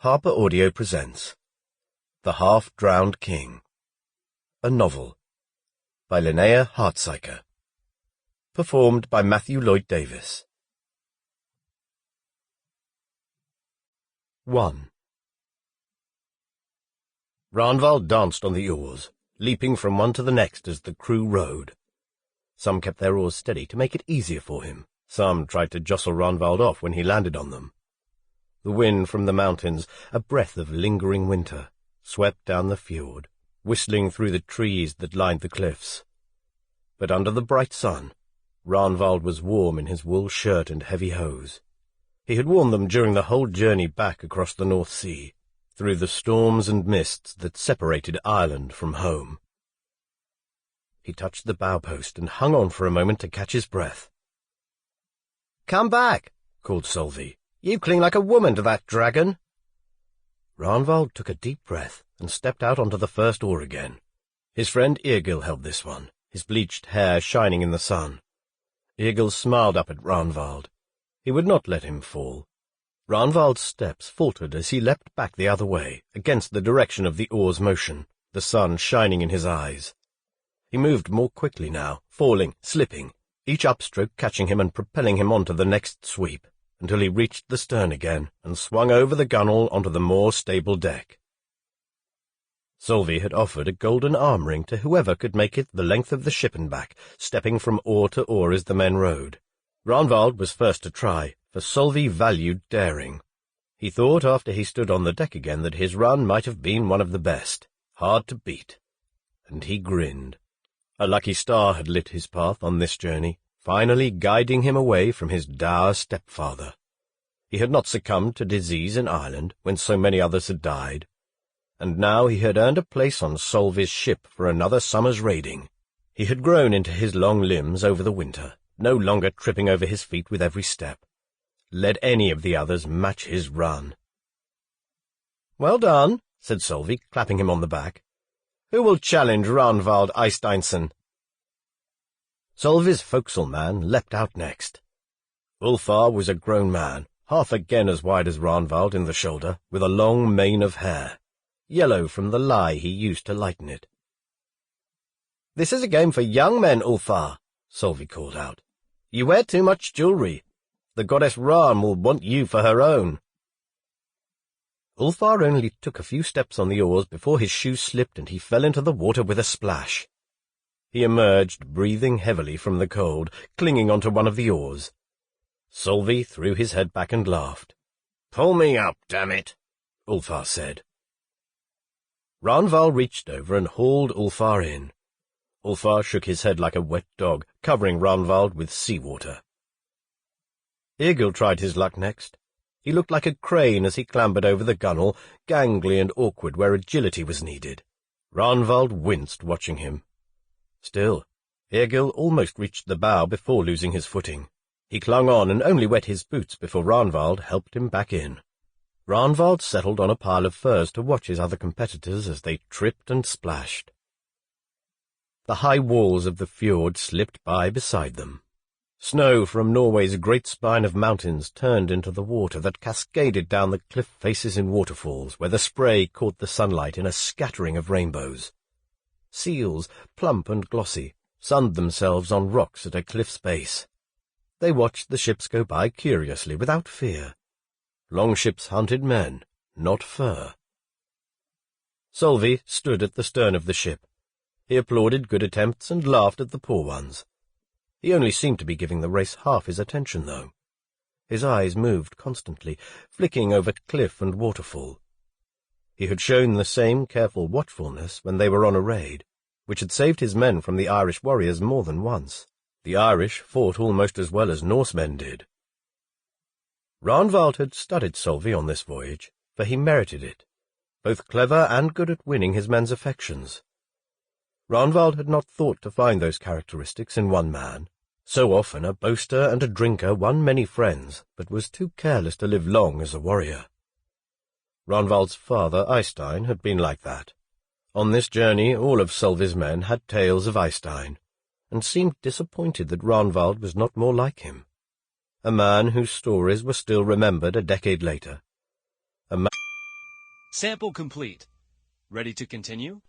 Harper Audio presents The Half-Drowned King, a novel by Linnea Hartsuyker, performed by Lloyd Davies. 1. Ragnvald danced on the oars, leaping from one to the next as the crew rowed. Some kept their oars steady to make it easier for him. Some tried to jostle Ragnvald off when he landed on them. The wind from the mountains, a breath of lingering winter, swept down the fjord, whistling through the trees that lined the cliffs. But under the bright sun, Ragnvald was warm in his wool shirt and heavy hose. He had worn them during the whole journey back across the North Sea, through the storms and mists that separated Ireland from home. He touched the bow-post and hung on for a moment to catch his breath. "Come back," called Sölvi. "You cling like a woman to that dragon." Ragnvald took a deep breath and stepped out onto the first oar again. His friend Egil held this one, his bleached hair shining in the sun. Egil smiled up at Ragnvald. He would not let him fall. Ragnvald's steps faltered as he leapt back the other way, against the direction of the oar's motion, the sun shining in his eyes. He moved more quickly now, falling, slipping, each upstroke catching him and propelling him on to the next sweep, until he reached the stern again and swung over the gunwale onto the more stable deck. Sölvi had offered a golden arm ring to whoever could make it the length of the ship and back, stepping from oar to oar as the men rowed. Ragnvald was first to try, for Sölvi valued daring. He thought after he stood on the deck again that his run might have been one of the best, hard to beat. And he grinned. A lucky star had lit his path on this journey, finally guiding him away from his dour stepfather. He had not succumbed to disease in Ireland when so many others had died, and now he had earned a place on Sölvi's ship for another summer's raiding. He had grown into his long limbs over the winter, no longer tripping over his feet with every step. Let any of the others match his run. "Well done," said Sölvi, clapping him on the back. "Who will challenge Ragnvald Eysteinsson?" Sölvi's forecastle man leapt out next. Ulfar was a grown man, half again as wide as Ragnvald in the shoulder, with a long mane of hair, yellow from the lye he used to lighten it. "This is a game for young men, Ulfar," Sölvi called out. "You wear too much jewelry. The goddess Ran will want you for her own." Ulfar only took a few steps on the oars before his shoes slipped and he fell into the water with a splash. He emerged, breathing heavily from the cold, clinging onto one of the oars. Sölvi threw his head back and laughed. "Pull me up, damn it," Ulfar said. Ragnvald reached over and hauled Ulfar in. Ulfar shook his head like a wet dog, covering Ragnvald with sea-water. Egil tried his luck next. He looked like a crane as he clambered over the gunwale, gangly and awkward where agility was needed. Ragnvald winced watching him. Still, Egil almost reached the bow before losing his footing. He clung on and only wet his boots before Ragnvald helped him back in. Ragnvald settled on a pile of furs to watch his other competitors as they tripped and splashed. The high walls of the fjord slipped by beside them. Snow from Norway's great spine of mountains turned into the water that cascaded down the cliff faces in waterfalls where the spray caught the sunlight in a scattering of rainbows. Seals, plump and glossy, sunned themselves on rocks at a cliff's base. They watched the ships go by curiously, without fear. Longships hunted men, not fur. Sölvi stood at the stern of the ship. He applauded good attempts and laughed at the poor ones. He only seemed to be giving the race half his attention, though. His eyes moved constantly, flicking over cliff and waterfall. He had shown the same careful watchfulness when they were on a raid, which had saved his men from the Irish warriors more than once. The Irish fought almost as well as Norsemen did. Ragnvald had studied Sölvi on this voyage, for he merited it, both clever and good at winning his men's affections. Ragnvald had not thought to find those characteristics in one man. So often a boaster and a drinker won many friends, but was too careless to live long as a warrior. Ragnvald's father, Eystein, had been like that. On this journey all of Sölvi's men had tales of Eystein, and seemed disappointed that Ragnvald was not more like him. A man whose stories were still remembered a decade later. A man Sample complete. Ready to continue?